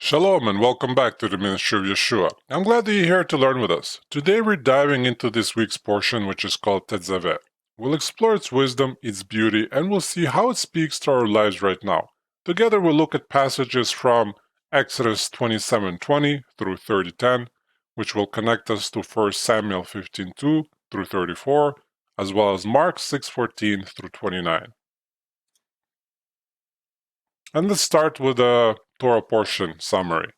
Shalom and welcome back to the Ministry of Yeshua. I'm glad that you're here to learn with us. Today we're diving into this week's portion, which is called Tetzaveh. We'll explore its wisdom, its beauty, and we'll see how it speaks to our lives right now. Together we'll look at passages from Exodus 27:20 through 30:10, which will connect us to 1 Samuel 15:2 through 34, as well as Mark 6:14 through 29. And let's start with a Torah portion summary.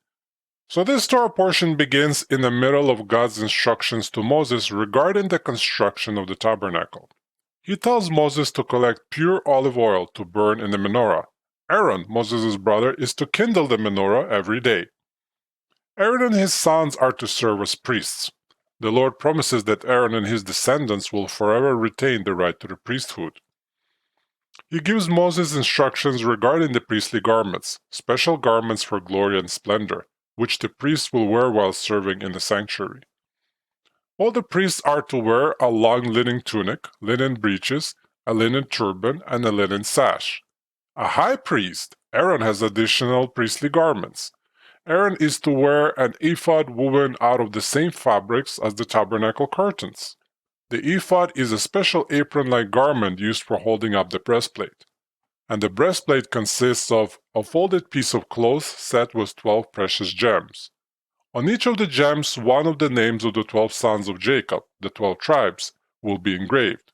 So this Torah portion begins in the middle of God's instructions to Moses regarding the construction of the tabernacle. He tells Moses to collect pure olive oil to burn in the menorah. Aaron, Moses' brother, is to kindle the menorah every day. Aaron and his sons are to serve as priests. The Lord promises that Aaron and his descendants will forever retain the right to the priesthood. He gives Moses instructions regarding the priestly garments, special garments for glory and splendor, which the priests will wear while serving in the sanctuary. All the priests are to wear a long linen tunic, linen breeches, a linen turban, and a linen sash. A high priest, Aaron, has additional priestly garments. Aaron is to wear an ephod woven out of the same fabrics as the tabernacle curtains. The ephod is a special apron-like garment used for holding up the breastplate. And the breastplate consists of a folded piece of cloth set with 12 precious gems. On each of the gems, one of the names of the 12 sons of Jacob, the 12 tribes, will be engraved.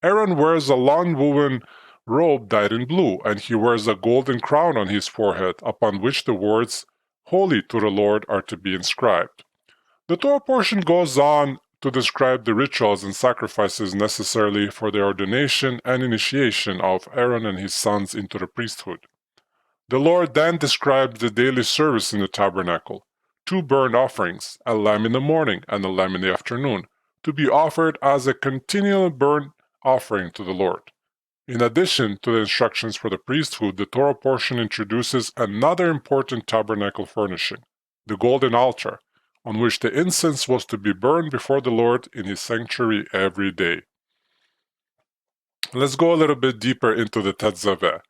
Aaron wears a long woven robe dyed in blue, and he wears a golden crown on his forehead, upon which the words, "Holy to the Lord," are to be inscribed. The Torah portion goes on to describe the rituals and sacrifices necessary for the ordination and initiation of Aaron and his sons into the priesthood. The Lord then describes the daily service in the tabernacle, 2 burnt offerings, a lamb in the morning and a lamb in the afternoon, to be offered as a continual burnt offering to the Lord. In addition to the instructions for the priesthood, the Torah portion introduces another important tabernacle furnishing, the golden altar, on which the incense was to be burned before the Lord in his sanctuary every day. Let's go a little bit deeper into the Tetzaveh.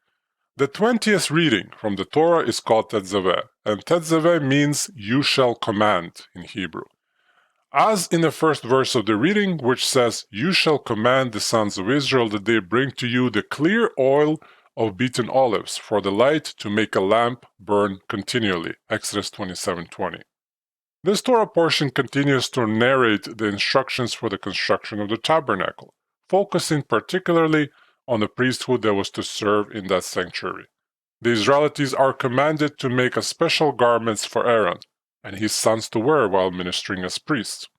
The 20th reading from the Torah is called Tetzaveh, and Tetzaveh means "you shall command" in Hebrew. As in the first verse of the reading, which says, "You shall command the sons of Israel that they bring to you the clear oil of beaten olives for the light to make a lamp burn continually." Exodus 27:20. This Torah portion continues to narrate the instructions for the construction of the tabernacle, focusing particularly on the priesthood that was to serve in that sanctuary. The Israelites are commanded to make a special garments for Aaron and his sons to wear while ministering as priests.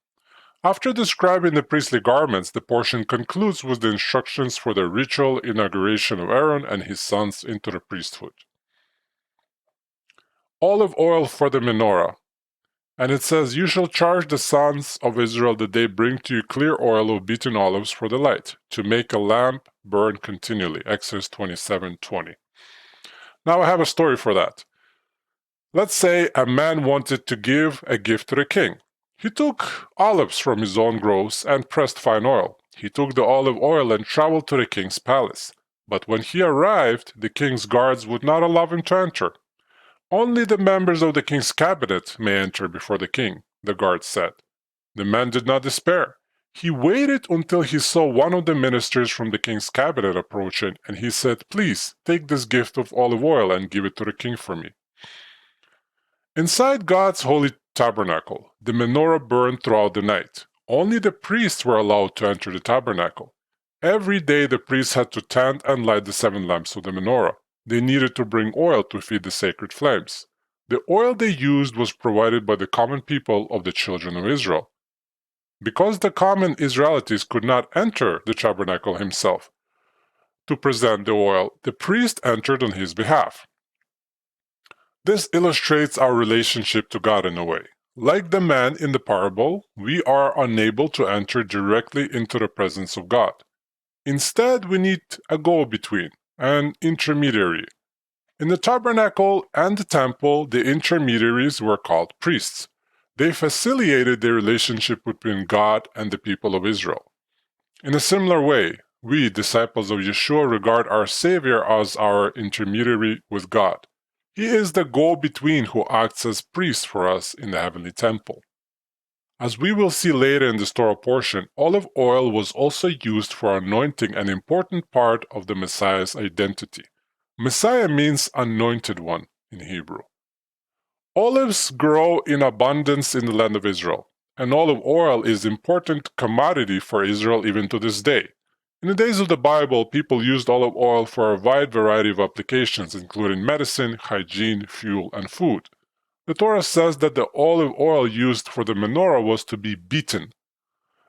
After describing the priestly garments, the portion concludes with the instructions for the ritual inauguration of Aaron and his sons into the priesthood. Olive oil for the menorah. And it says, "You shall charge the sons of Israel that they bring to you clear oil of beaten olives for the light, to make a lamp burn continually." Exodus 27:20. Now I have a story for that. Let's say a man wanted to give a gift to the king. He took olives from his own groves and pressed fine oil. He took the olive oil and traveled to the king's palace. But when he arrived, the king's guards would not allow him to enter. "Only the members of the king's cabinet may enter before the king," the guard said. The man did not despair. He waited until he saw one of the ministers from the king's cabinet approaching, and he said, "Please, take this gift of olive oil and give it to the king for me." Inside God's holy tabernacle, the menorah burned throughout the night. Only the priests were allowed to enter the tabernacle. Every day the priests had to tend and light the 7 lamps of the menorah. They needed to bring oil to feed the sacred flames. The oil they used was provided by the common people of the children of Israel. Because the common Israelites could not enter the tabernacle himself to present the oil, the priest entered on his behalf. This illustrates our relationship to God in a way. Like the man in the parable, we are unable to enter directly into the presence of God. Instead, we need a go-between, an intermediary. In the tabernacle and the temple, the intermediaries were called priests. They facilitated the relationship between God and the people of Israel. In a similar way, we, disciples of Yeshua, regard our Savior as our intermediary with God. He is the go-between who acts as priest for us in the heavenly temple. As we will see later in this Torah portion, olive oil was also used for anointing, an important part of the Messiah's identity. Messiah means anointed one in Hebrew. Olives grow in abundance in the land of Israel, and olive oil is an important commodity for Israel even to this day. In the days of the Bible, people used olive oil for a wide variety of applications, including medicine, hygiene, fuel, and food. The Torah says that the olive oil used for the menorah was to be beaten.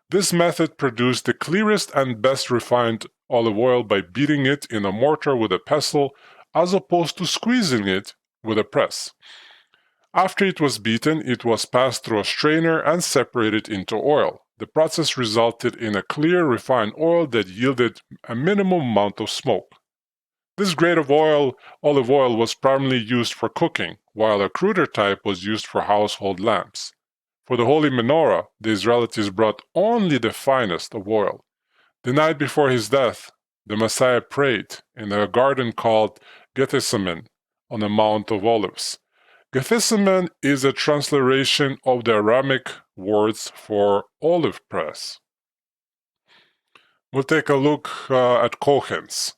This method produced the clearest and best refined olive oil by beating it in a mortar with a pestle, as opposed to squeezing it with a press. After it was beaten, it was passed through a strainer and separated into oil. The process resulted in a clear, refined oil that yielded a minimum amount of smoke. This grade of olive oil was primarily used for cooking, while a cruder type was used for household lamps. For the holy menorah, the Israelites brought only the finest of oil. The night before his death, the Messiah prayed in a garden called Gethsemane on the Mount of Olives. Gethsemane is a transliteration of the Aramaic words for olive press. We'll take a look at Kohens.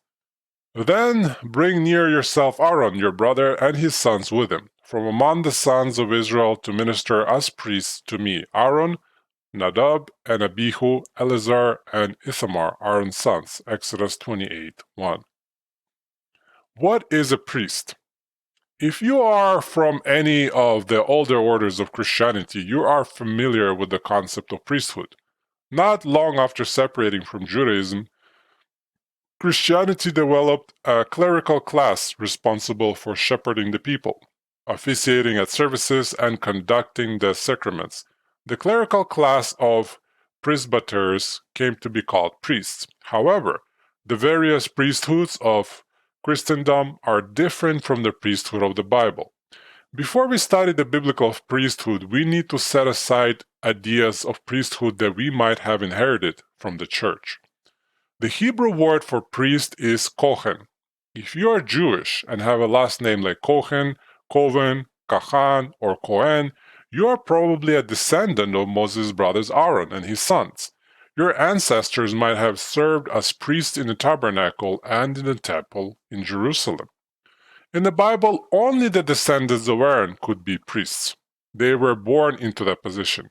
Then bring near yourself Aaron, your brother, and his sons with him, from among the sons of Israel to minister as priests to me, Aaron, Nadab, and Abihu, Eleazar, and Ithamar, Aaron's sons. Exodus 28:1. What is a priest? If you are from any of the older orders of Christianity, you are familiar with the concept of priesthood. Not long after separating from Judaism, Christianity developed a clerical class responsible for shepherding the people, officiating at services, and conducting the sacraments. The clerical class of presbyters came to be called priests. However, the various priesthoods of Christendom are different from the priesthood of the Bible. Before we study the biblical priesthood, we need to set aside ideas of priesthood that we might have inherited from the church. The Hebrew word for priest is kohen. If you are Jewish and have a last name like Kohen, Koven, Kachan, or Cohen, you are probably a descendant of Moses' brothers Aaron and his sons. Your ancestors might have served as priests in the tabernacle and in the temple in Jerusalem. In the Bible, only the descendants of Aaron could be priests. They were born into that position.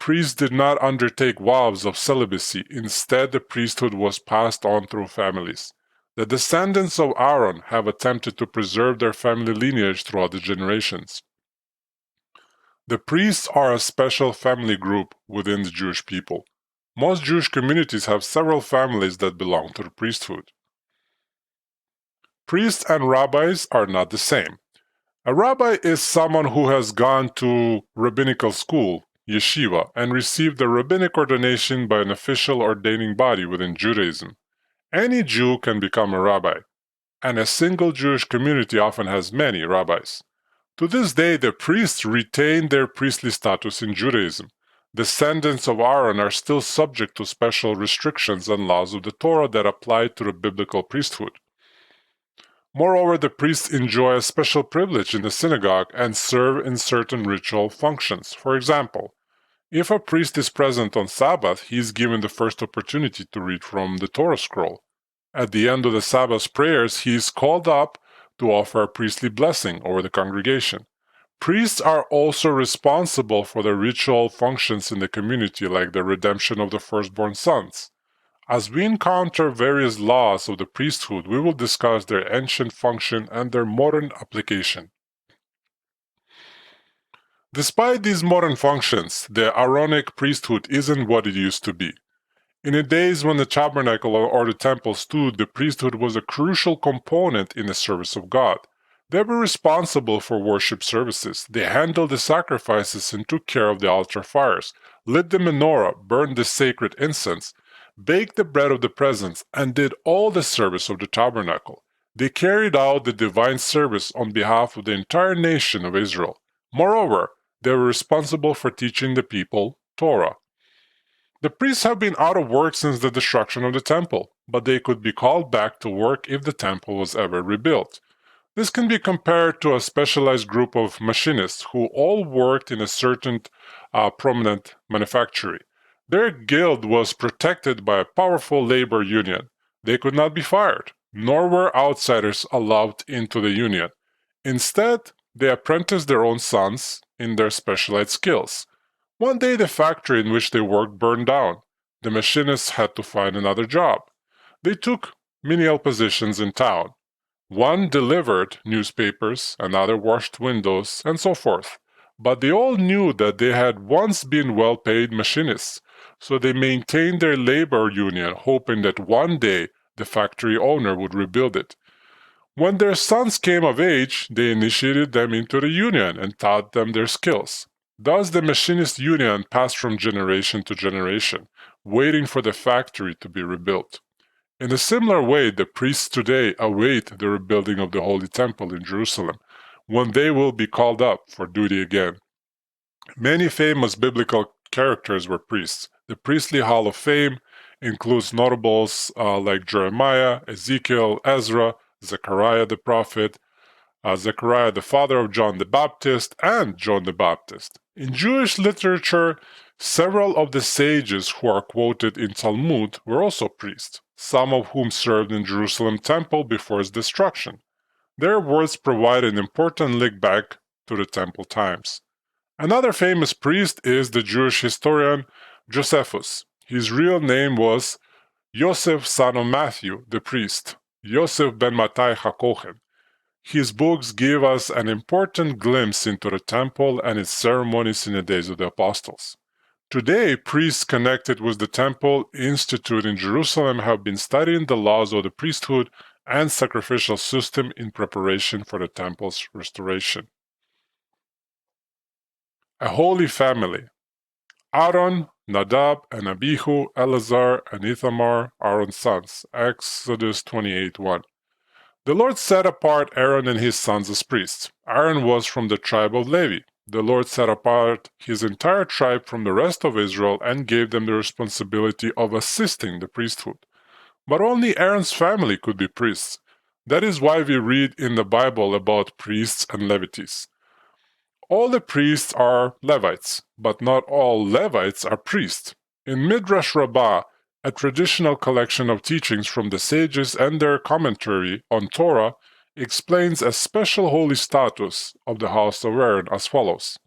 Priests did not undertake vows of celibacy. Instead, the priesthood was passed on through families. The descendants of Aaron have attempted to preserve their family lineage throughout the generations. The priests are a special family group within the Jewish people. Most Jewish communities have several families that belong to the priesthood. Priests and rabbis are not the same. A rabbi is someone who has gone to rabbinical school, yeshiva, and received a rabbinic ordination by an official ordaining body within Judaism. Any Jew can become a rabbi, and a single Jewish community often has many rabbis. To this day, the priests retain their priestly status in Judaism. Descendants of Aaron are still subject to special restrictions and laws of the Torah that apply to the biblical priesthood. Moreover, the priests enjoy a special privilege in the synagogue and serve in certain ritual functions. For example, if a priest is present on Sabbath, he is given the first opportunity to read from the Torah scroll. At the end of the Sabbath prayers, he is called up to offer a priestly blessing over the congregation. Priests are also responsible for the ritual functions in the community, like the redemption of the firstborn sons. As we encounter various laws of the priesthood, we will discuss their ancient function and their modern application. Despite these modern functions, the Aaronic priesthood isn't what it used to be. In the days when the tabernacle or the temple stood, the priesthood was a crucial component in the service of God. They were responsible for worship services. They handled the sacrifices and took care of the altar fires, lit the menorah, burned the sacred incense, baked the bread of the presence, and did all the service of the tabernacle. They carried out the divine service on behalf of the entire nation of Israel. Moreover, they were responsible for teaching the people Torah. The priests have been out of work since the destruction of the temple, but they could be called back to work if the temple was ever rebuilt. This can be compared to a specialized group of machinists who all worked in a certain prominent manufactory. Their guild was protected by a powerful labor union. They could not be fired, nor were outsiders allowed into the union. Instead, they apprenticed their own sons in their specialized skills. One day, the factory in which they worked burned down. The machinists had to find another job. They took menial positions in town. One delivered newspapers, another washed windows, and so forth. But they all knew that they had once been well-paid machinists, so they maintained their labor union, hoping that one day the factory owner would rebuild it. When their sons came of age, they initiated them into the union and taught them their skills. Thus, the machinist union passed from generation to generation, waiting for the factory to be rebuilt. In a similar way, the priests today await the rebuilding of the Holy Temple in Jerusalem, when they will be called up for duty again. Many famous biblical characters were priests. The priestly hall of fame includes notables like Jeremiah, Ezekiel, Ezra, Zechariah the prophet, Zechariah the father of John the Baptist, and John the Baptist. In Jewish literature, several of the sages who are quoted in Talmud were also priests, some of whom served in Jerusalem temple before its destruction. Their words provide an important link back to the temple times. Another famous priest is the Jewish historian Josephus. His real name was Yosef, son of Matthew, the priest, Yosef ben Mattai HaKohen. His books give us an important glimpse into the temple and its ceremonies in the days of the apostles. Today, priests connected with the Temple Institute in Jerusalem have been studying the laws of the priesthood and sacrificial system in preparation for the temple's restoration. A holy family. Aaron, Nadab, and Abihu, Eleazar, and Ithamar, Aaron's sons. Exodus 28:1. The Lord set apart Aaron and his sons as priests. Aaron was from the tribe of Levi. The Lord set apart his entire tribe from the rest of Israel and gave them the responsibility of assisting the priesthood. But only Aaron's family could be priests. That is why we read in the Bible about priests and Levites. All the priests are Levites, but not all Levites are priests. In Midrash Rabbah, a traditional collection of teachings from the sages and their commentary on Torah, explains a special holy status of the house of Aaron as follows.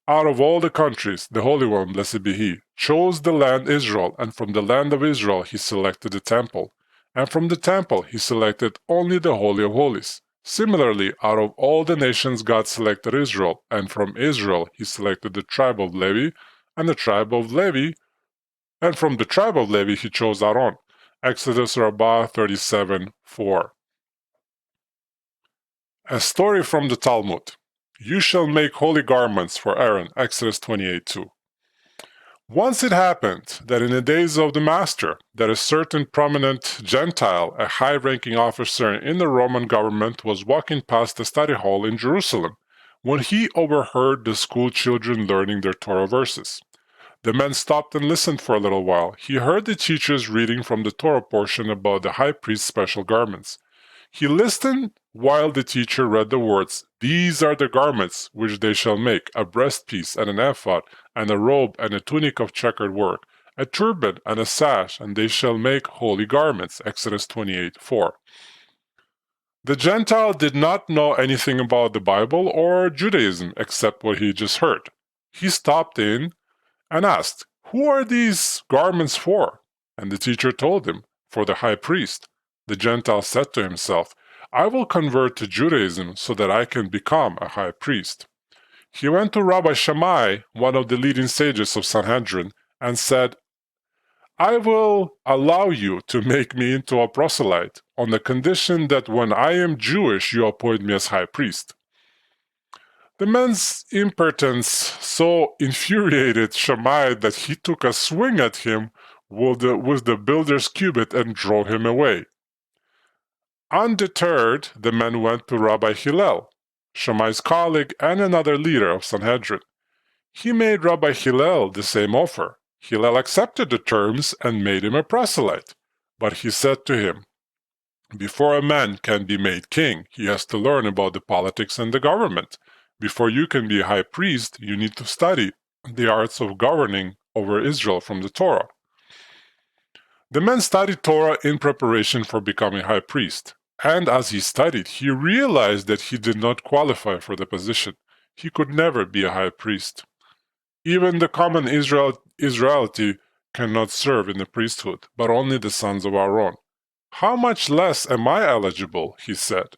Out of all the countries, the Holy One, blessed be He, chose the land Israel, and from the land of Israel He selected the temple, and from the temple He selected only the Holy of Holies. Similarly, out of all the nations God selected Israel, and from Israel He selected the tribe of Levi, and the tribe of Levi, and from the tribe of Levi He chose Aaron. Exodus Rabbah 37:4. A story from the Talmud. You shall make holy garments for Aaron. Exodus 28:2. Once it happened that in the days of the master, that a certain prominent Gentile, a high-ranking officer in the Roman government, was walking past the study hall in Jerusalem, when he overheard the school children learning their Torah verses. The man stopped and listened for a little while. He heard the teachers reading from the Torah portion about the high priest's special garments. He listened while the teacher read the words, "These are the garments which they shall make, a breastpiece and an ephod, and a robe and a tunic of checkered work, a turban and a sash, and they shall make holy garments." Exodus 28:4. The Gentile did not know anything about the Bible or Judaism except what he just heard. He stopped in and asked, "Who are these garments for?" And the teacher told him, "For the high priest." The Gentile said to himself, "I will convert to Judaism so that I can become a high priest." He went to Rabbi Shammai, one of the leading sages of Sanhedrin, and said, "I will allow you to make me into a proselyte on the condition that when I am Jewish you appoint me as high priest." The man's impertinence so infuriated Shammai that he took a swing at him with the builder's cubit and drove him away. Undeterred, the man went to Rabbi Hillel, Shammai's colleague and another leader of Sanhedrin. He made Rabbi Hillel the same offer. Hillel accepted the terms and made him a proselyte, but he said to him, Before a man can be made king, he has to learn about the politics and the government. Before you can be a high priest, you need to study the arts of governing over Israel from the Torah. The man studied Torah in preparation for becoming high priest, and as he studied, he realized that he did not qualify for the position. He could never be a high priest. Even the common Israelite cannot serve in the priesthood, but only the sons of Aaron. How much less am I eligible, he said.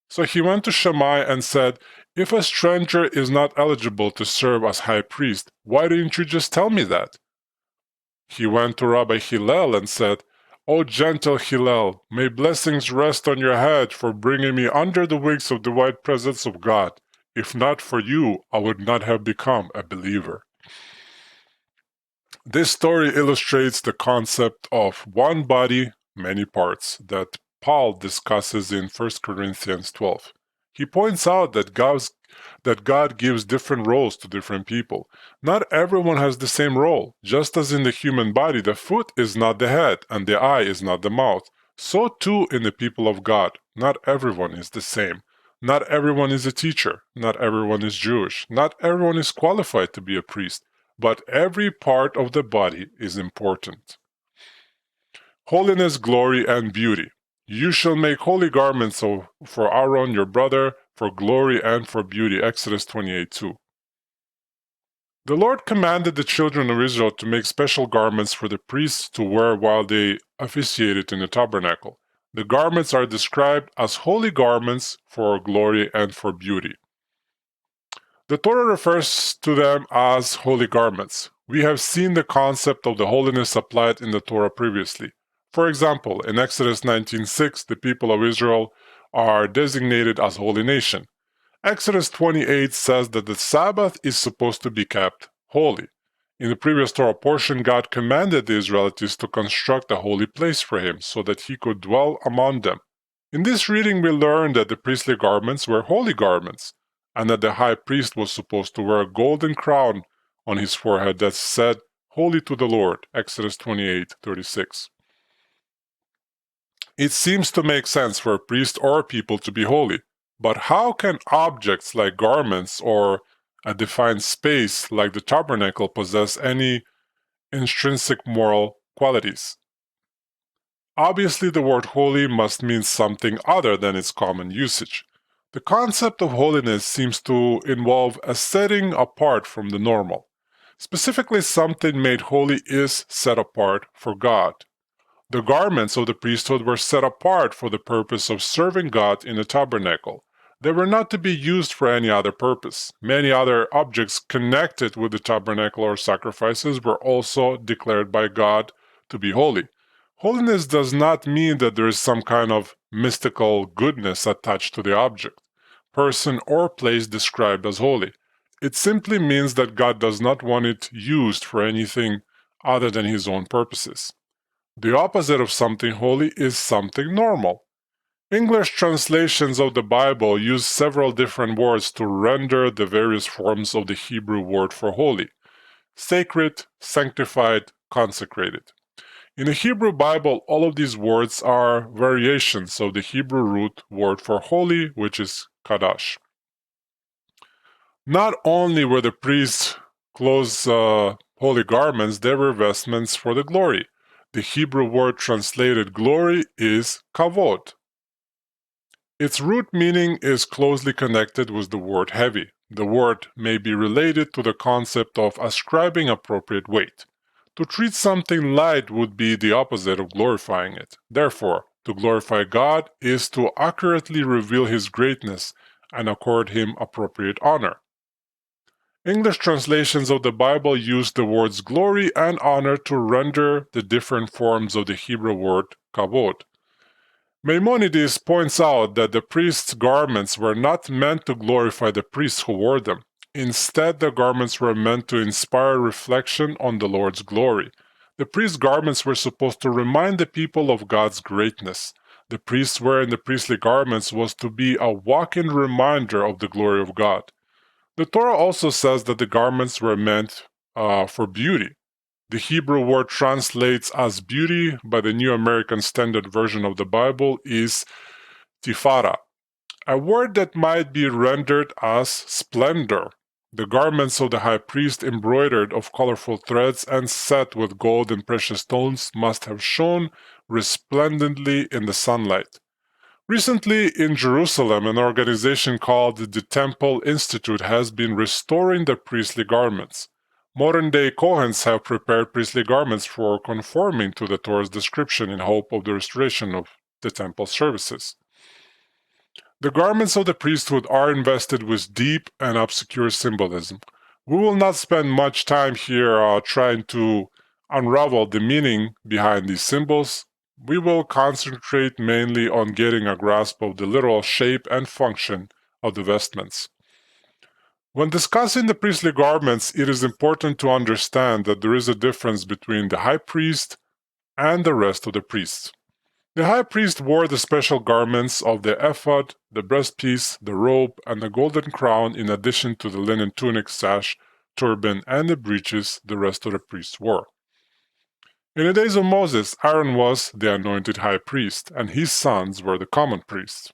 So he went to Shammai and said, if a stranger is not eligible to serve as high priest, why didn't you just tell me that? He went to Rabbi Hillel and said, O gentle Hillel, may blessings rest on your head for bringing me under the wings of the white presence of God. If not for you, I would not have become a believer. This story illustrates the concept of one body, many parts that Paul discusses in 1 Corinthians 12. He points out that God gives different roles to different people. Not everyone has the same role. Just as in the human body, the foot is not the head and the eye is not the mouth, so too in the people of God. Not everyone is the same. Not everyone is a teacher. Not everyone is Jewish. Not everyone is qualified to be a priest. But every part of the body is important. Holiness, glory, and beauty. You shall make holy garments for Aaron your brother, for glory and for beauty. Exodus 28:2. The Lord commanded the children of Israel to make special garments for the priests to wear while they officiated in the tabernacle. The garments are described as holy garments for glory and for beauty. The Torah refers to them as holy garments. We have seen the concept of the holiness applied in the Torah previously. For example, in Exodus 19:6, the people of Israel are designated as holy nation. Exodus 28 says that the Sabbath is supposed to be kept holy. In the previous Torah portion, God commanded the Israelites to construct a holy place for him so that he could dwell among them. In this reading, we learn that the priestly garments were holy garments, and that the high priest was supposed to wear a golden crown on his forehead that said, Holy to the Lord, Exodus 28:36. It seems to make sense for a priest or a people to be holy, but how can objects like garments or a defined space like the tabernacle possess any intrinsic moral qualities? Obviously, the word holy must mean something other than its common usage. The concept of holiness seems to involve a setting apart from the normal. Specifically, something made holy is set apart for God. The garments of the priesthood were set apart for the purpose of serving God in the tabernacle. They were not to be used for any other purpose. Many other objects connected with the tabernacle or sacrifices were also declared by God to be holy. Holiness does not mean that there is some kind of mystical goodness attached to the object, person, or place described as holy. It simply means that God does not want it used for anything other than his own purposes. The opposite of something holy is something normal. English translations of the Bible use several different words to render the various forms of the Hebrew word for holy: sacred, sanctified, consecrated. In the Hebrew Bible, all of these words are variations of the Hebrew root word for holy, which is kadash. Not only were the priests' clothes holy garments, they were vestments for the glory. The Hebrew word translated glory is kavod. Its root meaning is closely connected with the word heavy. The word may be related to the concept of ascribing appropriate weight. To treat something light would be the opposite of glorifying it. Therefore, to glorify God is to accurately reveal his greatness and accord him appropriate honor. English translations of the Bible use the words glory and honor to render the different forms of the Hebrew word kavod. Maimonides points out that the priest's garments were not meant to glorify the priests who wore them. Instead, the garments were meant to inspire reflection on the Lord's glory. The priest's garments were supposed to remind the people of God's greatness. The priest wearing the priestly garments was to be a walk-in reminder of the glory of God. The Torah also says that the garments were meant for beauty. The Hebrew word translates as beauty by the New American Standard Version of the Bible is tifara, a word that might be rendered as splendor. The garments of the high priest, embroidered of colorful threads and set with gold and precious stones, must have shone resplendently in the sunlight. Recently, in Jerusalem, an organization called the Temple Institute has been restoring the priestly garments. Modern-day Kohens have prepared priestly garments for conforming to the Torah's description in hope of the restoration of the temple services. The garments of the priesthood are invested with deep and obscure symbolism. We will not spend much time here trying to unravel the meaning behind these symbols. We will concentrate mainly on getting a grasp of the literal shape and function of the vestments. When discussing the priestly garments, it is important to understand that there is a difference between the high priest and the rest of the priests. The high priest wore the special garments of the ephod, the breastpiece, the robe, and the golden crown, in addition to the linen tunic, sash, turban, and the breeches the rest of the priests wore. In the days of Moses, Aaron was the anointed high priest, and his sons were the common priests.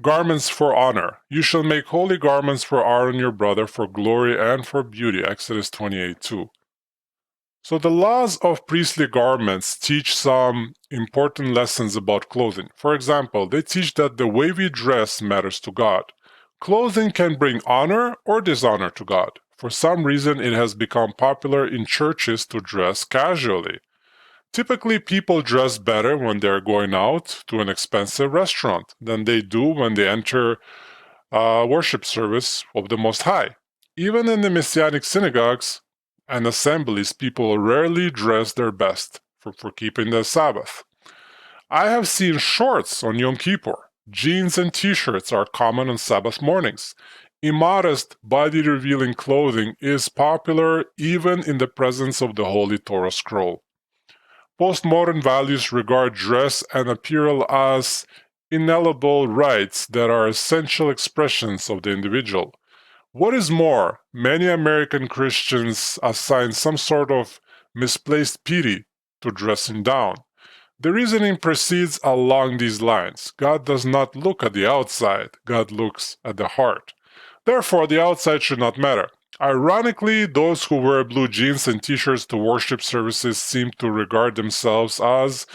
Garments for honor. You shall make holy garments for Aaron your brother, for glory and for beauty. Exodus 28:2. So the laws of priestly garments teach some important lessons about clothing. For example, they teach that the way we dress matters to God. Clothing can bring honor or dishonor to God. For some reason, it has become popular in churches to dress casually. Typically, people dress better when they're going out to an expensive restaurant than they do when they enter a worship service of the Most High. Even in the Messianic synagogues and assemblies, people rarely dress their best for keeping the Sabbath. I have seen shorts on Yom Kippur. Jeans and t-shirts are common on Sabbath mornings. Immodest, body-revealing clothing is popular even in the presence of the Holy Torah scroll. Postmodern values regard dress and apparel as inalienable rights that are essential expressions of the individual. What is more, many American Christians assign some sort of misplaced pity to dressing down. The reasoning proceeds along these lines. God does not look at the outside, God looks at the heart. Therefore, the outside should not matter. Ironically, those who wear blue jeans and t-shirts to worship services seem to regard themselves as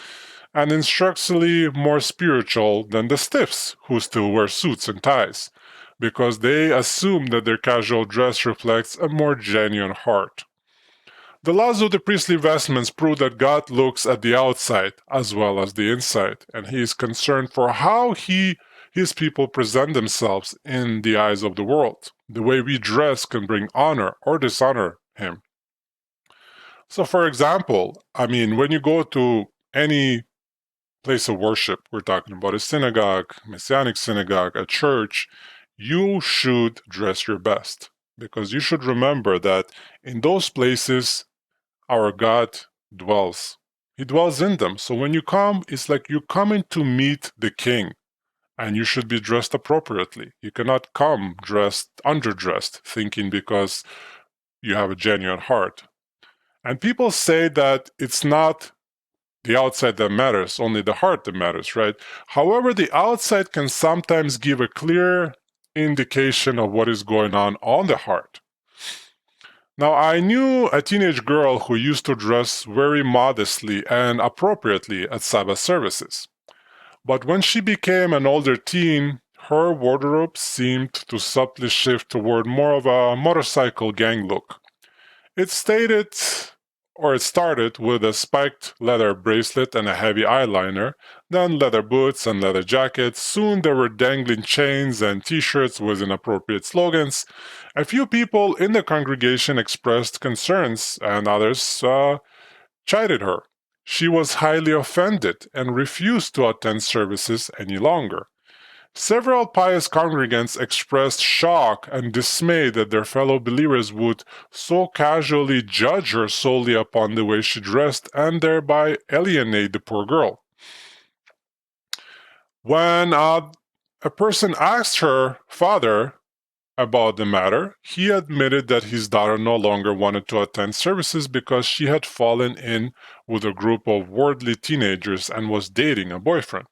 and instructionally more spiritual than the stiffs who still wear suits and ties, because they assume that their casual dress reflects a more genuine heart. The laws of the priestly vestments prove that God looks at the outside as well as the inside, and He is concerned for how His people present themselves in the eyes of the world. The way we dress can bring honor or dishonor Him. So, for example, when you go to any place of worship, we're talking about a synagogue, Messianic synagogue, a church, you should dress your best, because you should remember that in those places, our God dwells. He dwells in them. So when you come, it's like you're coming to meet the King, and you should be dressed appropriately. You cannot come underdressed, thinking because you have a genuine heart. And people say that it's not the outside that matters, only the heart that matters, right? However, the outside can sometimes give a clear indication of what is going on the heart. Now, I knew a teenage girl who used to dress very modestly and appropriately at Sabbath services. But when she became an older teen, her wardrobe seemed to subtly shift toward more of a motorcycle gang look. It started with a spiked leather bracelet and a heavy eyeliner, then leather boots and leather jackets. Soon there were dangling chains and t-shirts with inappropriate slogans. A few people in the congregation expressed concerns, and others chided her. She was highly offended and refused to attend services any longer. Several pious congregants expressed shock and dismay that their fellow believers would so casually judge her solely upon the way she dressed and thereby alienate the poor girl. When a person asked her father about the matter, he admitted that his daughter no longer wanted to attend services because she had fallen in with a group of worldly teenagers and was dating a boyfriend.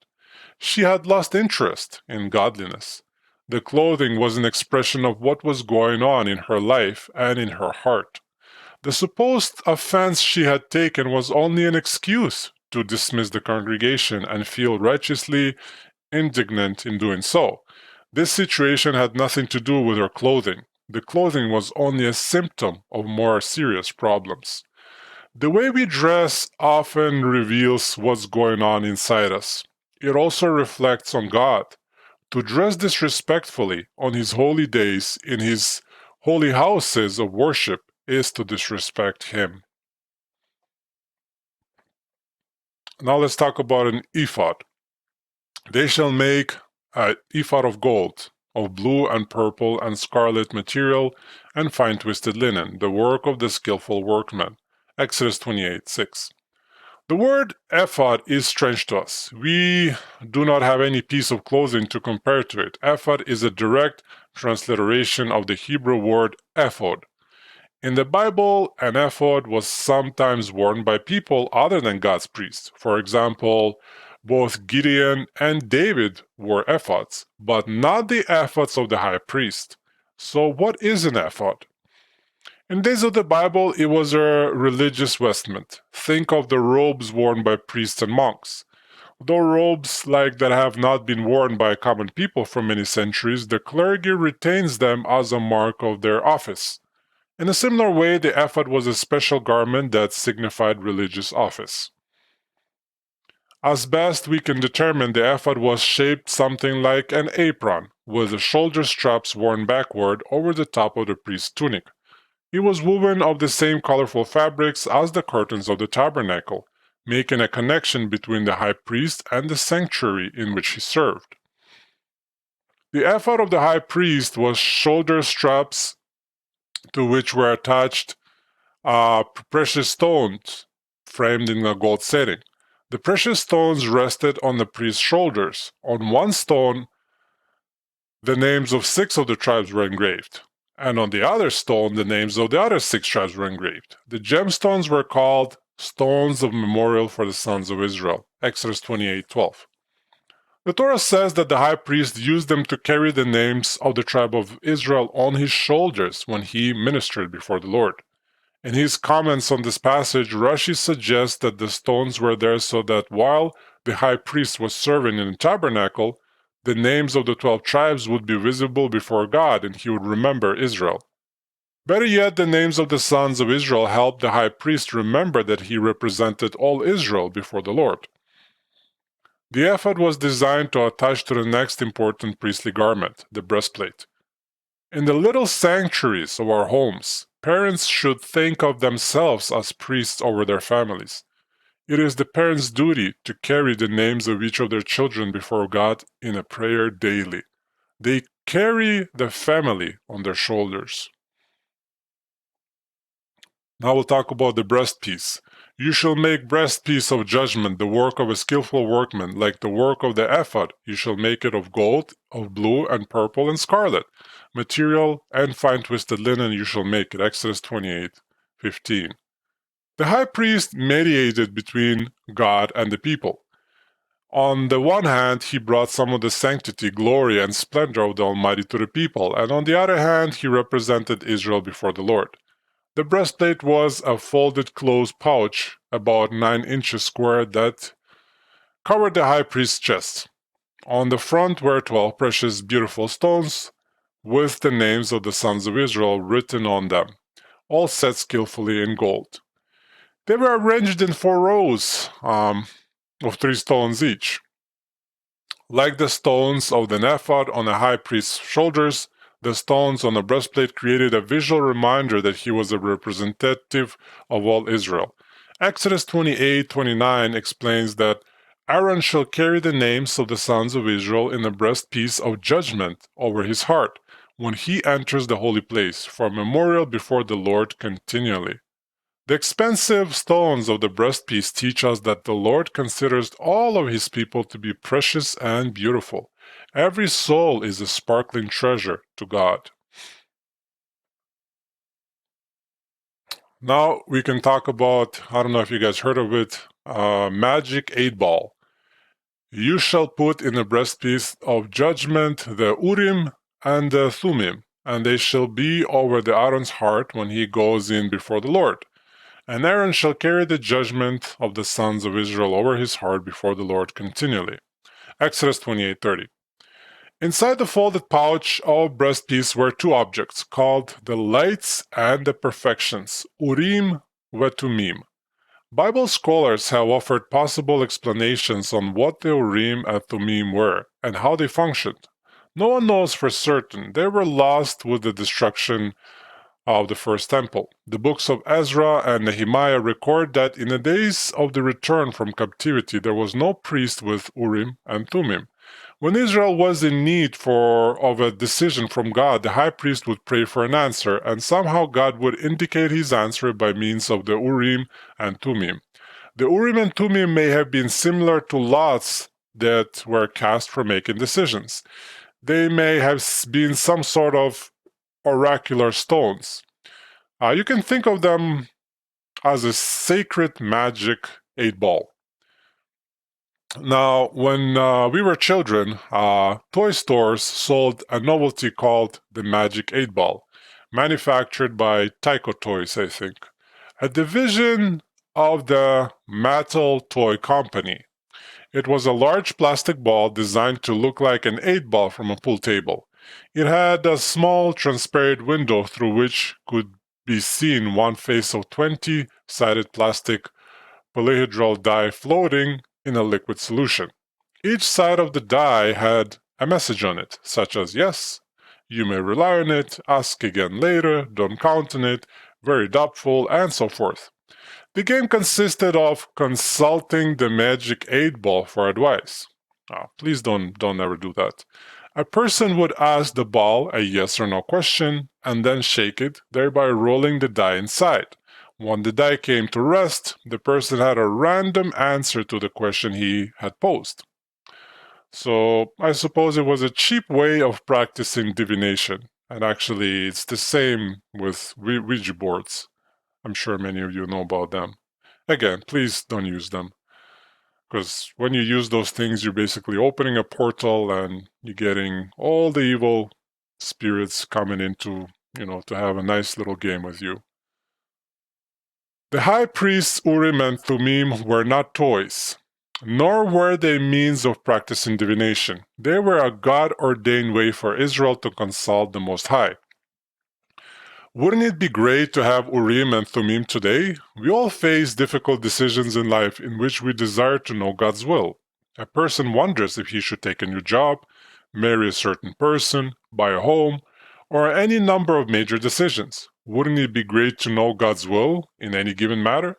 She had lost interest in godliness. The clothing was an expression of what was going on in her life and in her heart. The supposed offense she had taken was only an excuse to dismiss the congregation and feel righteously indignant in doing so. This situation had nothing to do with her clothing. The clothing was only a symptom of more serious problems. The way we dress often reveals what's going on inside us. It also reflects on God. To dress disrespectfully on His holy days in His holy houses of worship is to disrespect Him. Now let's talk about an ephod. They shall make an ephod of gold, of blue and purple and scarlet material, and fine twisted linen, the work of the skillful workman. Exodus 28:6. The word ephod is strange to us. We do not have any piece of clothing to compare to it. Ephod is a direct transliteration of the Hebrew word ephod. In the Bible, an ephod was sometimes worn by people other than God's priests. For example, both Gideon and David wore ephods, but not the ephods of the high priest. So what is an ephod? In days of the Bible, it was a religious vestment. Think of the robes worn by priests and monks. Though robes like that have not been worn by common people for many centuries, the clergy retains them as a mark of their office. In a similar way, the ephod was a special garment that signified religious office. As best we can determine, the ephod was shaped something like an apron, with the shoulder straps worn backward over the top of the priest's tunic. It was woven of the same colorful fabrics as the curtains of the tabernacle, making a connection between the high priest and the sanctuary in which he served. The ephod of the high priest was shoulder straps to which were attached precious stones framed in a gold setting. The precious stones rested on the priest's shoulders. On one stone, the names of 6 of the tribes were engraved, and on the other stone, the names of the other 6 tribes were engraved. The gemstones were called stones of memorial for the sons of Israel. Exodus 28:12. The Torah says that the high priest used them to carry the names of the tribe of Israel on his shoulders when he ministered before the Lord. In his comments on this passage, Rashi suggests that the stones were there so that while the high priest was serving in the tabernacle, the names of the 12 tribes would be visible before God and he would remember Israel. Better yet, the names of the sons of Israel helped the high priest remember that he represented all Israel before the Lord. The ephod was designed to attach to the next important priestly garment, the breastplate. In the little sanctuaries of our homes, parents should think of themselves as priests over their families. It is the parents' duty to carry the names of each of their children before God in a prayer daily. They carry the family on their shoulders. Now we'll talk about the breastpiece. You shall make breastpiece of judgment, the work of a skillful workman, like the work of the ephod. You shall make it of gold, of blue, and purple, and scarlet. Material and fine twisted linen you shall make it. Exodus 28:15. The high priest mediated between God and the people. On the one hand, he brought some of the sanctity, glory, and splendor of the Almighty to the people, and on the other hand, he represented Israel before the Lord. The breastplate was a folded closed pouch about 9 inches square that covered the high priest's chest. On the front were 12 precious beautiful stones with the names of the sons of Israel written on them, all set skillfully in gold. They were arranged in 4 rows of 3 stones each. Like the stones of the ephod on the high priest's shoulders, the stones on the breastplate created a visual reminder that he was a representative of all Israel. Exodus 28:29 explains that Aaron shall carry the names of the sons of Israel in a breastpiece of judgment over his heart when he enters the holy place, for a memorial before the Lord continually. The expensive stones of the breastpiece teach us that the Lord considers all of his people to be precious and beautiful. Every soul is a sparkling treasure to God. Now we can talk about, I don't know if you guys heard of it, magic 8-ball. You shall put in the breastpiece of judgment the Urim and the Thummim, and they shall be over the Aaron's heart when he goes in before the Lord. And Aaron shall carry the judgment of the sons of Israel over his heart before the Lord continually. Exodus 28:30. Inside the folded pouch of breastpiece were two objects called the lights and the perfections, Urim veTummim. Bible scholars have offered possible explanations on what the Urim and Thummim were and how they functioned. No one knows for certain. They were lost with the destruction of the first temple. The books of Ezra and Nehemiah record that in the days of the return from captivity there was no priest with Urim and Thummim. When Israel was in need of a decision from God, the high priest would pray for an answer, and somehow God would indicate his answer by means of the Urim and Thummim. The Urim and Thummim may have been similar to lots that were cast for making decisions. They may have been some sort of oracular stones. You can think of them as a sacred magic 8-ball. Now, when we were children, toy stores sold a novelty called the Magic 8-Ball, manufactured by Tyco Toys, I think, a division of the Mattel Toy Company. It was a large plastic ball designed to look like an 8-ball from a pool table. It had a small transparent window through which could be seen one face of 20-sided plastic polyhedral die floating in a liquid solution. Each side of the die had a message on it, such as yes, you may rely on it, ask again later, don't count on it, very doubtful, and so forth. The game consisted of consulting the magic 8-ball for advice. Please don't ever do that. A person would ask the ball a yes or no question and then shake it, thereby rolling the die inside. When the die came to rest, the person had a random answer to the question he had posed. So I suppose it was a cheap way of practicing divination. And actually, it's the same with Ouija boards. I'm sure many of you know about them. Again, please don't use them. Because when you use those things, you're basically opening a portal and you're getting all the evil spirits coming into, to have a nice little game with you. The high priest's Urim and Thummim were not toys, nor were they means of practicing divination. They were a God-ordained way for Israel to consult the Most High. Wouldn't it be great to have Urim and Thummim today? We all face difficult decisions in life in which we desire to know God's will. A person wonders if he should take a new job, marry a certain person, buy a home, or any number of major decisions. Wouldn't it be great to know God's will in any given matter?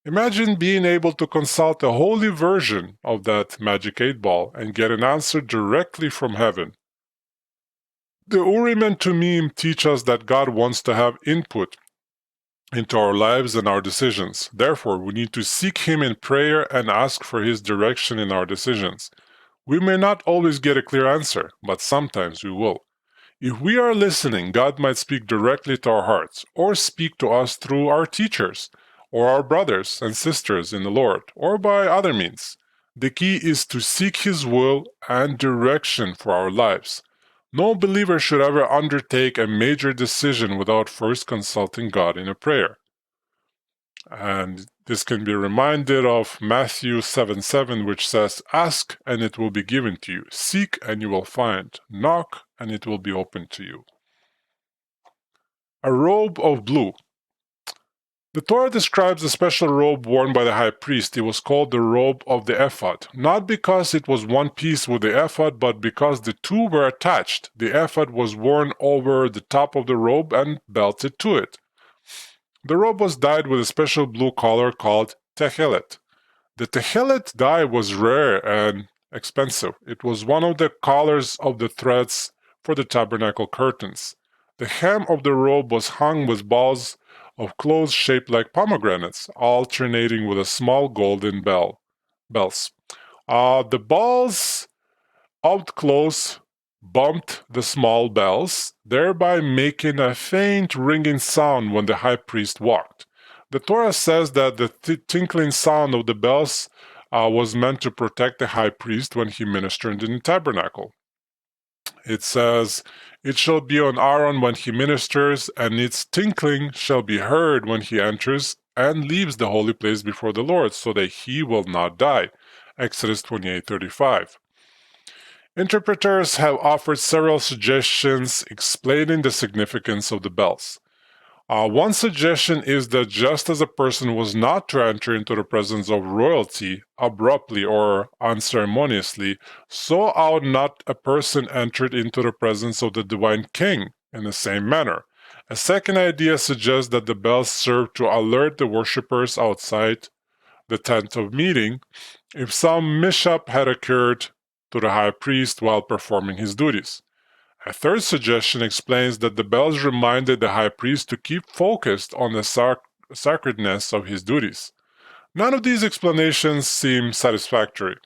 Imagine being able to consult a holy version of that magic 8-ball and get an answer directly from heaven. The Urim and Thummim teach us that God wants to have input into our lives and our decisions. Therefore, we need to seek Him in prayer and ask for His direction in our decisions. We may not always get a clear answer, but sometimes we will. If we are listening, God might speak directly to our hearts, or speak to us through our teachers, or our brothers and sisters in the Lord, or by other means. The key is to seek His will and direction for our lives. No believer should ever undertake a major decision without first consulting God in a prayer. And this can be reminded of Matthew 7:7, which says, "Ask, and it will be given to you. Seek, and you will find. Knock, and it will be opened to you." A robe of blue. The Torah describes a special robe worn by the high priest. It was called the robe of the ephod, not because it was one piece with the ephod, but because the two were attached. The ephod was worn over the top of the robe and belted to it. The robe was dyed with a special blue color called techelet. The techelet dye was rare and expensive. It was one of the colors of the threads for the tabernacle curtains. The hem of the robe was hung with balls of clothes shaped like pomegranates, alternating with a small golden bells. The balls of clothes bumped the small bells, thereby making a faint ringing sound when the high priest walked. The Torah says that the tinkling sound of the bells was meant to protect the high priest when he ministered in the tabernacle. It says, "It shall be on Aaron when he ministers, and its tinkling shall be heard when he enters and leaves the holy place before the Lord, so that he will not die." Exodus 28:35. Interpreters have offered several suggestions explaining the significance of the bells. One suggestion is that just as a person was not to enter into the presence of royalty abruptly or unceremoniously, so ought not a person entered into the presence of the divine king in the same manner. A second idea suggests that the bells serve to alert the worshippers outside the tent of meeting if some mishap had occurred to the high priest while performing his duties. A third suggestion explains that the bells reminded the high priest to keep focused on the sacredness of his duties. None of these explanations seem satisfactory.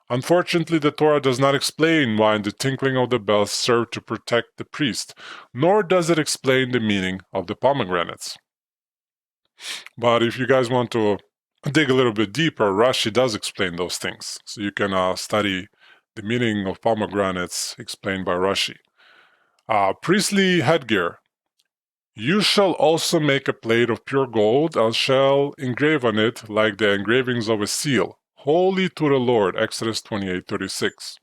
Unfortunately, the Torah does not explain why the tinkling of the bells served to protect the priest, nor does it explain the meaning of the pomegranates. But if you guys want to dig a little bit deeper, Rashi does explain those things. So you can study the meaning of pomegranates explained by Rashi. Priestly headgear. You shall also make a plate of pure gold, and shall engrave on it like the engravings of a seal, holy to the Lord. Exodus 28:36.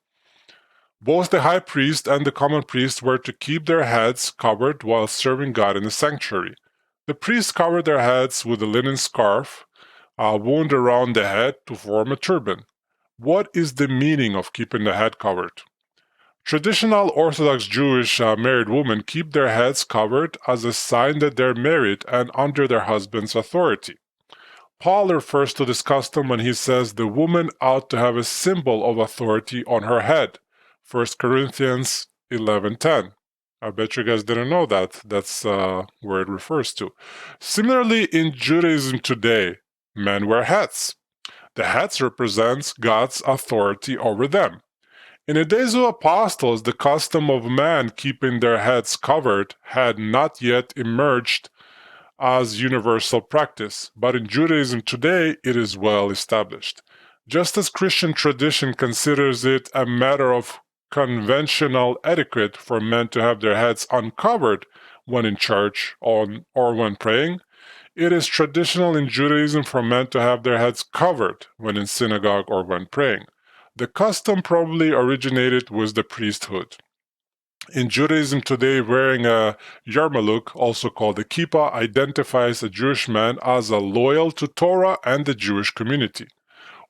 Both the high priest and the common priest were to keep their heads covered while serving God in the sanctuary. The priests covered their heads with a linen scarf wound around the head to form a turban. What is the meaning of keeping the head covered? Traditional Orthodox Jewish married women keep their heads covered as a sign that they're married and under their husband's authority. Paul refers to this custom when he says the woman ought to have a symbol of authority on her head. 1 Corinthians 11:10. I bet you guys didn't know that. That's where it refers to. Similarly, in Judaism today, men wear hats. The hats represents God's authority over them. In the days of apostles, the custom of men keeping their heads covered had not yet emerged as universal practice, but in Judaism today it is well established. Just as Christian tradition considers it a matter of conventional etiquette for men to have their heads uncovered when in church or when praying, it is traditional in Judaism for men to have their heads covered when in synagogue or when praying. The custom probably originated with the priesthood. In Judaism today, wearing a yarmulke, also called a kippah, identifies a Jewish man as loyal to Torah and the Jewish community.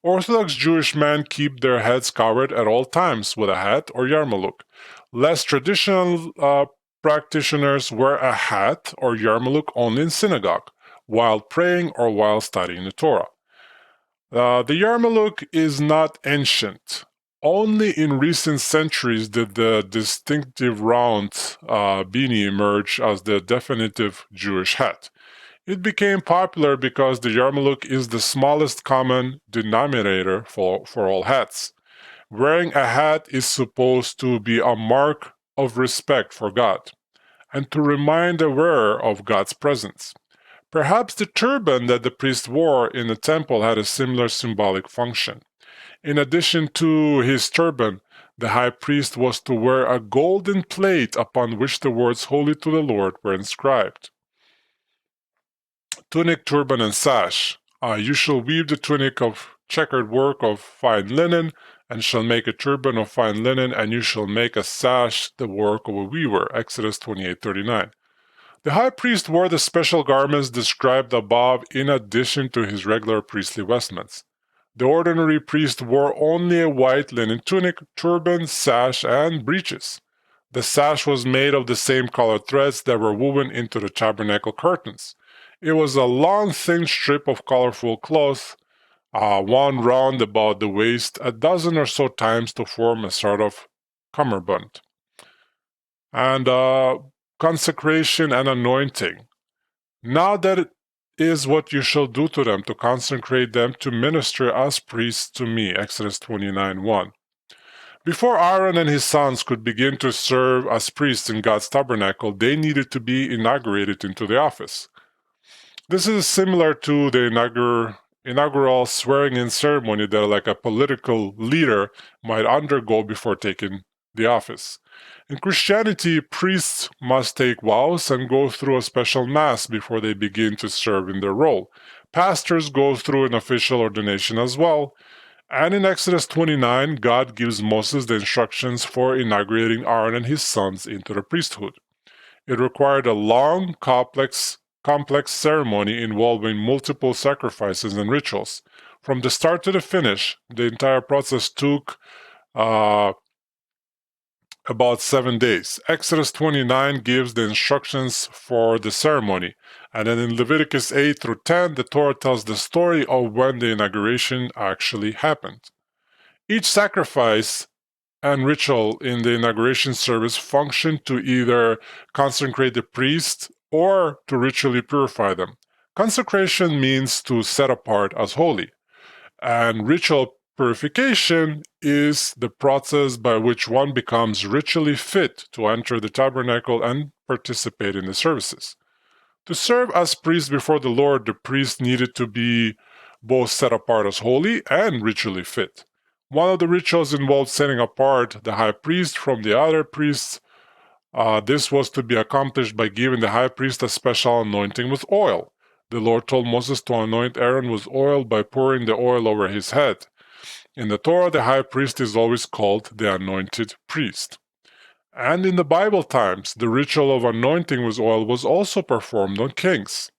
Orthodox Jewish men keep their heads covered at all times with a hat or yarmulke. Less traditional practitioners wear a hat or yarmulke only in synagogue, while praying or while studying the Torah. The yarmulke is not ancient. Only in recent centuries did the distinctive round beanie emerge as the definitive Jewish hat. It became popular because the yarmulke is the smallest common denominator for all hats. Wearing a hat is supposed to be a mark of respect for God and to remind the wearer of God's presence. Perhaps the turban that the priest wore in the temple had a similar symbolic function. In addition to his turban, the high priest was to wear a golden plate upon which the words "Holy to the Lord" were inscribed. Tunic, turban, and sash. You shall weave the tunic of checkered work of fine linen, and shall make a turban of fine linen, and you shall make a sash the work of a weaver. Exodus 28:39. The high priest wore the special garments described above in addition to his regular priestly vestments. The ordinary priest wore only a white linen tunic, turban, sash, and breeches. The sash was made of the same colored threads that were woven into the tabernacle curtains. It was a long, thin strip of colorful cloth, wound round about the waist a dozen or so times to form a sort of cummerbund. And consecration and anointing. Now that it is what you shall do to them, to consecrate them to minister as priests to me. Exodus 29:1. Before Aaron and his sons could begin to serve as priests in God's tabernacle, they needed to be inaugurated into the office. This is similar to the inaugural swearing-in ceremony that like a political leader might undergo before taking the office. In Christianity, priests must take vows and go through a special mass before they begin to serve in their role. Pastors go through an official ordination as well. And in Exodus 29, God gives Moses the instructions for inaugurating Aaron and his sons into the priesthood. It required a long, complex ceremony involving multiple sacrifices and rituals. From the start to the finish, the entire process took about 7 days. Exodus 29 gives the instructions for the ceremony, and then in Leviticus 8 through 10, the Torah tells the story of when the inauguration actually happened. Each sacrifice and ritual in the inauguration service functioned to either consecrate the priest or to ritually purify them. Consecration means to set apart as holy, and ritual purification is the process by which one becomes ritually fit to enter the tabernacle and participate in the services. To serve as priest before the Lord, the priest needed to be both set apart as holy and ritually fit. One of the rituals involved setting apart the high priest from the other priests. This was to be accomplished by giving the high priest a special anointing with oil. The Lord told Moses to anoint Aaron with oil by pouring the oil over his head. In the Torah, the high priest is always called the anointed priest. And in the Bible times, the ritual of anointing with oil was also performed on kings.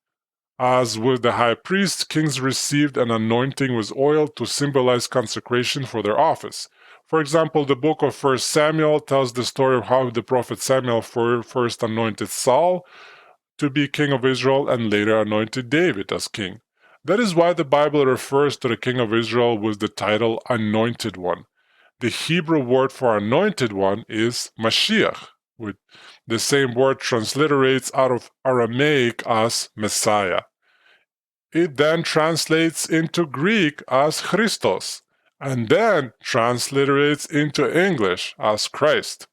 As with the high priest, kings received an anointing with oil to symbolize consecration for their office. For example, the book of 1 Samuel tells the story of how the prophet Samuel first anointed Saul to be king of Israel and later anointed David as king. That is why the Bible refers to the king of Israel with the title Anointed One. The Hebrew word for anointed one is Mashiach, with the same word transliterates out of Aramaic as Messiah. It then translates into Greek as Christos, and then transliterates into English as Christ.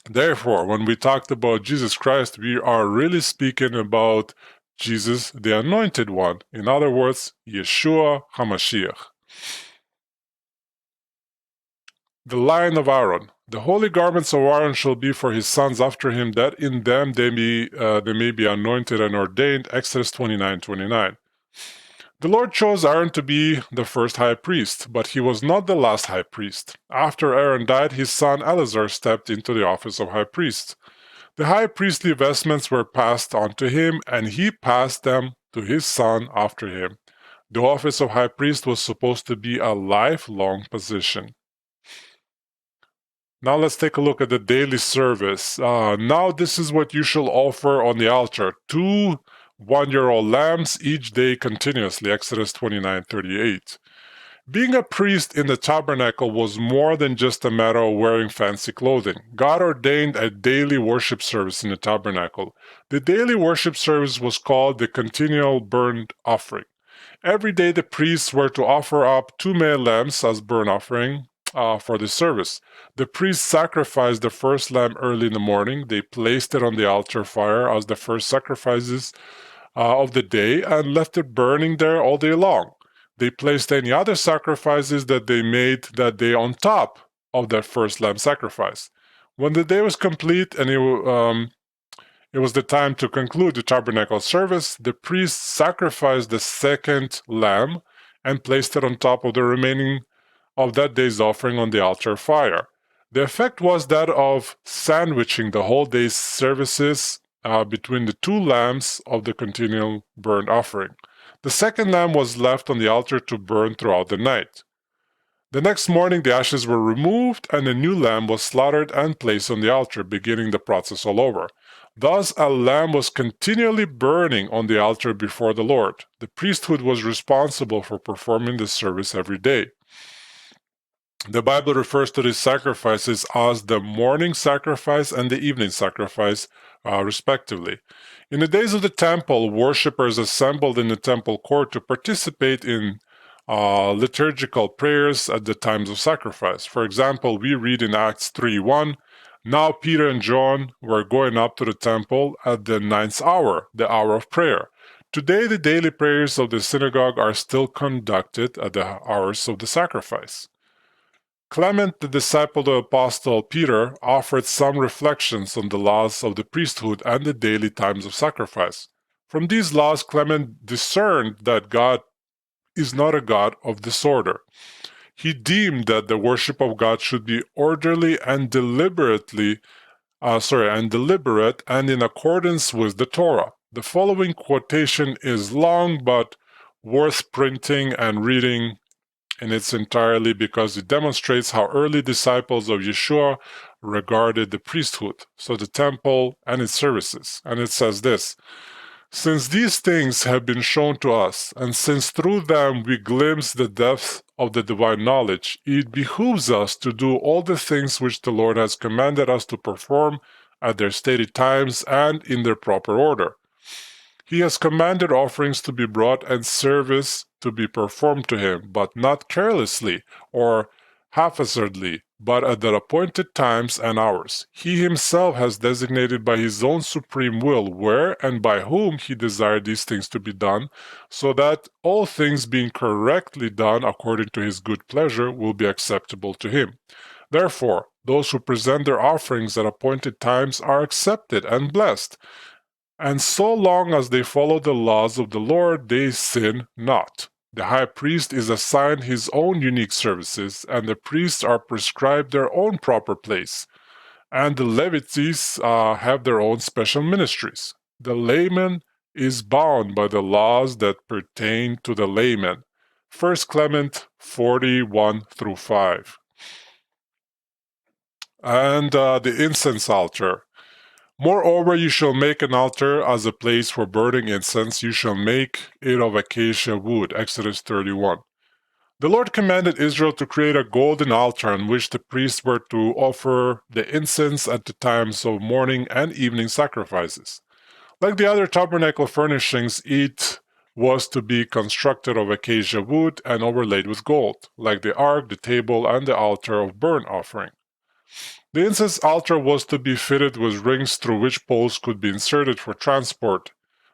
Therefore, when we talked about Jesus Christ, we are really speaking about Jesus, the Anointed One. In other words, Yeshua HaMashiach. The line of Aaron. The holy garments of Aaron shall be for his sons after him, that in them they may be anointed and ordained. Exodus 29:29. The Lord chose Aaron to be the first high priest, but he was not the last high priest. After Aaron died, his son Eleazar stepped into the office of high priest. The high priestly vestments were passed on to him, and he passed them to his son after him. The office of high priest was supposed to be a lifelong position. Now let's take a look at the daily service. Now this is what you shall offer on the altar: 2 one-year-old lambs each day continuously. Exodus 29:38. Being a priest in the tabernacle was more than just a matter of wearing fancy clothing. God ordained a daily worship service in the tabernacle. The daily worship service was called the continual burnt offering. Every day the priests were to offer up 2 male lambs as burnt offering for the service. The priests sacrificed the first lamb early in the morning. They placed it on the altar fire as the first sacrifices of the day and left it burning there all day long. They placed any other sacrifices that they made that day on top of that first lamb sacrifice. When the day was complete and it was the time to conclude the tabernacle service, the priest sacrificed the second lamb and placed it on top of the remaining of that day's offering on the altar fire. The effect was that of sandwiching the whole day's services between the 2 lambs of the continual burnt offering. The second lamb was left on the altar to burn throughout the night. The next morning the ashes were removed and a new lamb was slaughtered and placed on the altar, beginning the process all over. Thus a lamb was continually burning on the altar before the Lord. The priesthood was responsible for performing the service every day. The Bible refers to these sacrifices as the morning sacrifice and the evening sacrifice, respectively. In the days of the temple, worshippers assembled in the temple court to participate in liturgical prayers at the times of sacrifice. For example, we read in Acts 3:1, "Now Peter and John were going up to the temple at the 9th hour, the hour of prayer. Today the daily prayers of the synagogue are still conducted at the hours of the sacrifice." Clement, the disciple of the apostle Peter, offered some reflections on the laws of the priesthood and the daily times of sacrifice. From these laws, Clement discerned that God is not a God of disorder. He deemed that the worship of God should be orderly and deliberate and in accordance with the Torah. The following quotation is long but worth printing and reading in its entirety because it demonstrates how early disciples of Yeshua regarded the priesthood, so the temple and its services. And it says this: "Since these things have been shown to us, and since through them we glimpse the depth of the divine knowledge, it behooves us to do all the things which the Lord has commanded us to perform at their stated times and in their proper order. He has commanded offerings to be brought and service to be performed to him, but not carelessly or haphazardly, but at their appointed times and hours. He himself has designated by his own supreme will where and by whom he desired these things to be done, so that all things being correctly done according to his good pleasure will be acceptable to him. Therefore, those who present their offerings at appointed times are accepted and blessed. And so long as they follow the laws of the Lord, they sin not. The high priest is assigned his own unique services, and the priests are prescribed their own proper place, and the Levites have their own special ministries. The layman is bound by the laws that pertain to the layman." 1 Clement 40:1-5. And the incense altar. "Moreover, you shall make an altar as a place for burning incense. You shall make it of acacia wood." Exodus 31. The Lord commanded Israel to create a golden altar on which the priests were to offer the incense at the times of morning and evening sacrifices. Like the other tabernacle furnishings, it was to be constructed of acacia wood and overlaid with gold, like the ark, the table, and the altar of burnt offering. The incense altar was to be fitted with rings through which poles could be inserted for transport.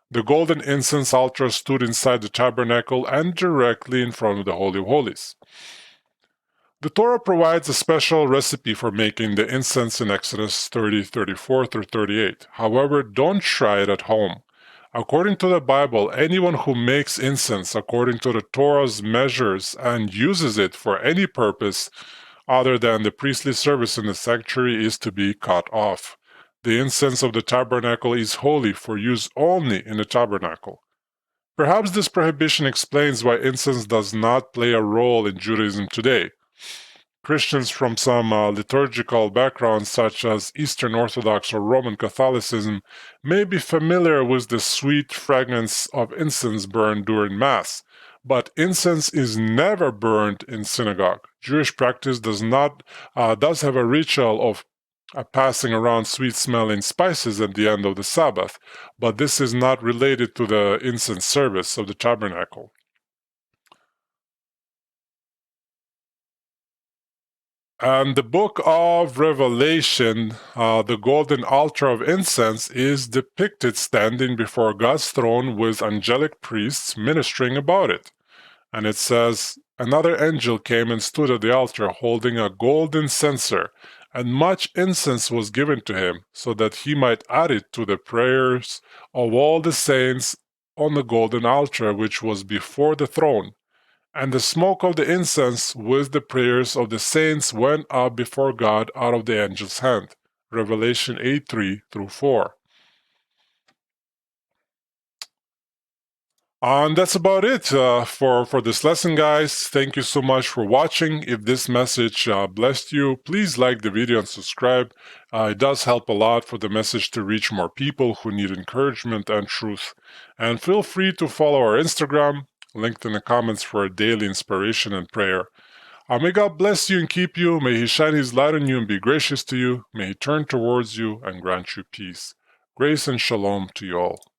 The golden incense altar stood inside the tabernacle and directly in front of the Holy of Holies. The Torah provides a special recipe for making the incense in Exodus 30:34-38. However, don't try it at home. According to the Bible, anyone who makes incense according to the Torah's measures and uses it for any purpose other than the priestly service in the sanctuary is to be cut off. The incense of the tabernacle is holy for use only in the tabernacle. Perhaps this prohibition explains why incense does not play a role in Judaism today. Christians from some liturgical backgrounds, such as Eastern Orthodox or Roman Catholicism, may be familiar with the sweet fragrance of incense burned during Mass. But incense is never burned in synagogue. Jewish practice does have a ritual of passing around sweet-smelling spices at the end of the Sabbath, but this is not related to the incense service of the tabernacle. And the book of Revelation, the golden altar of incense is depicted standing before God's throne with angelic priests ministering about it. And it says, "Another angel came and stood at the altar holding a golden censer, and much incense was given to him, so that he might add it to the prayers of all the saints on the golden altar which was before the throne. And the smoke of the incense with the prayers of the saints went up before God out of the angel's hand." Revelation 8:3-4. And that's about it for this lesson, guys. Thank you so much for watching. If this message blessed you, please like the video and subscribe. It does help a lot for the message to reach more people who need encouragement and truth. And feel free to follow our Instagram, linked in the comments, for a daily inspiration and prayer. May God bless you and keep you. May He shine His light on you and be gracious to you. May He turn towards you and grant you peace. Grace and shalom to you all.